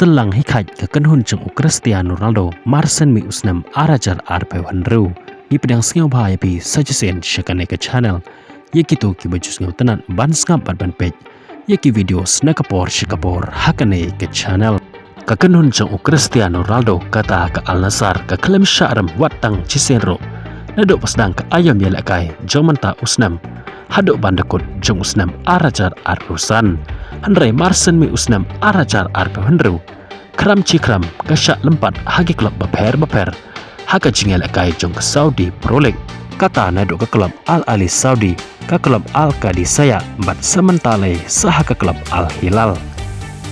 selang hikai ke kenhun jeng Cristiano Ronaldo Marcin mi usnam arajar arpe hanru i pedang sngau bahaya pi sajasen syakane ke channel ye kitu ki bajus ngau tenan ban skap ban page ye ki video snakapor syakapor hakane ke channel ke kenhun jeng Cristiano Ronaldo kata ke Al Nassr ke klaim sya'ram watang cisenro nadok pasdang ke ayam yalakai jong menta usnam hadok bandakut jong usnam arajar arusan Handrai Marcin mi usnam arajar arpe hanru kram cikram kasyak lempat hagi klub baper haka jingel kai jong ke Saudi Pro League kata nadok ke klub Al Ahly Saudi ke klub Al Qadisiyah bat sementale saha ke klub Al Hilal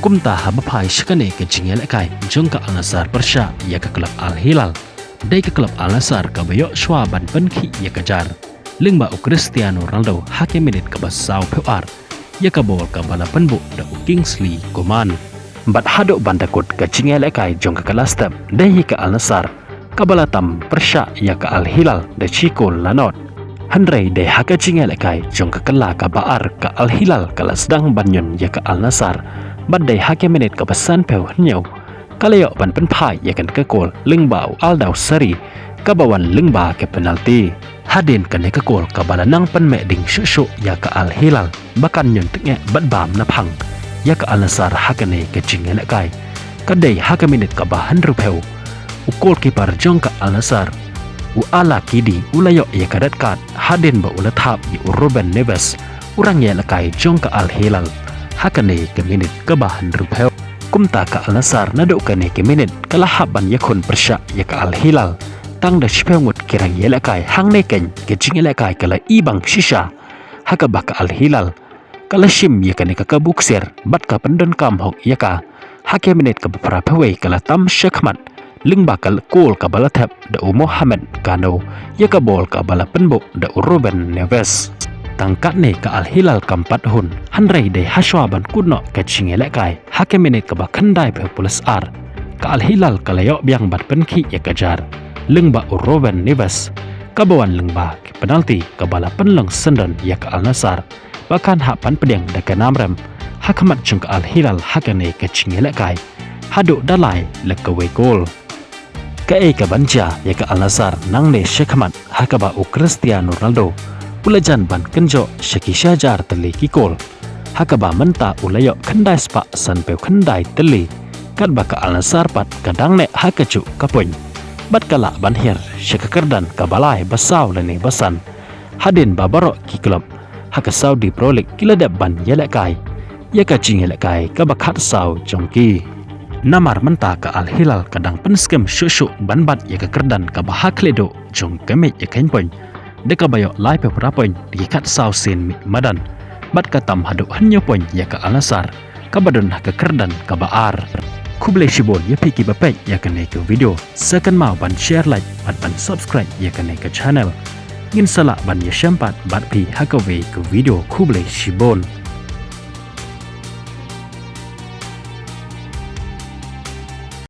kumta habapai syakane ke jingel kai jong ke Al Nassr persya ya ke klub Al Hilal dai ke klub Al Nassr ke bayok shwa ban penki ya kejar lingba Cristiano Ronaldo hake minit ke basau PR ya ka bol ka bala penbuk da Kingsley Coman bat hadok bandakut ka cingel kai jong ka kalastab dahi ka Al Nassr ka bala tam persya ya ka Al Hilal da Chico Lanot handrai dai haka cingel kai jong ka kala ka baar ka Al Hilal kala sedang banyon ya ka Al Nassr bat dai hake minit ka pesan peu hnyau kalayok ban penpai ya kan ka gol lingbau Al Dawsari ka bawan lingba ke penalti hadin kane ka gol ka bala nang pen meding syuk ya ka Al Hilal bakan nyon tenge bat bam na phang ya ka Al Nassr hakane ke cingel kai kadai haka minit ka bahan rupeu u goalkeeper jong ka Al Nassr u ala kidi ulayok ya kadat kat hadin ba ulatap di Ruben Neves urang ya kai jong ka Al Hilal hakane ke minit ka bahan rupeu kumta ka Al Nassr nadok kane ke minit kalahaban yakun persya ya ka Al Hilal tang da shpengut kirang yelakai hang neken ke jingelakai kala ibang shisha haka baka Al Hilal kala shim yakane ka buksir bat ka pendon kam hok yaka hake minit ka beberapa we kala tam syakmat ling bakal kol ka bala tap da Mohamed Kano yaka bol ka bala penbuk da Ruben Neves tangkat ne ka Al Hilal kampat hun handrai de haswaban kunno ka jingelakai hake minit ka bakandai pe pulas ar ka Al Hilal kala yok biang bat penki yakajar lengba Ruben Neves kabawan lengba ke penalti kabala penleng senden ya ke Al Nassr bahkan hapan pedang da ke namrem hakamat jeng ke Al Hilal hakane ke cingelakai haduk dalai lekawe gol ke ke banja ya ke Al Nassr nang ne syakamat hakaba Cristiano Ronaldo ulajan ban kenjo syaki syajar teli ki gol hakaba menta ulayok kendai spak sanpeu kendai teli kat baka Al Nassr pat kadang ne hakacu kapoin bat kala banhir syakakerdan kabalai basau lani basan hadin babarok ki klub haka Saudi Pro League kiladap ban yelakai ya ka jingelakai ka bakhat sau jongki namar menta ka Al Hilal kadang penskem syuk ban bat ya ka kerdan ka bahakledo jong kemet ya kain poin deka bayok lai pe prapoin di kat sau sin madan bat ka tam haduk hanyo poin ya ka Al Nassr ka badon haka kerdan ka baar Kublai Shibon ya piki bapek ya kene ke video sekan mau ban share like ban subscribe ya kene ke channel ngin salak ban ya syampat bat pi hakawe ke video Kublai Shibon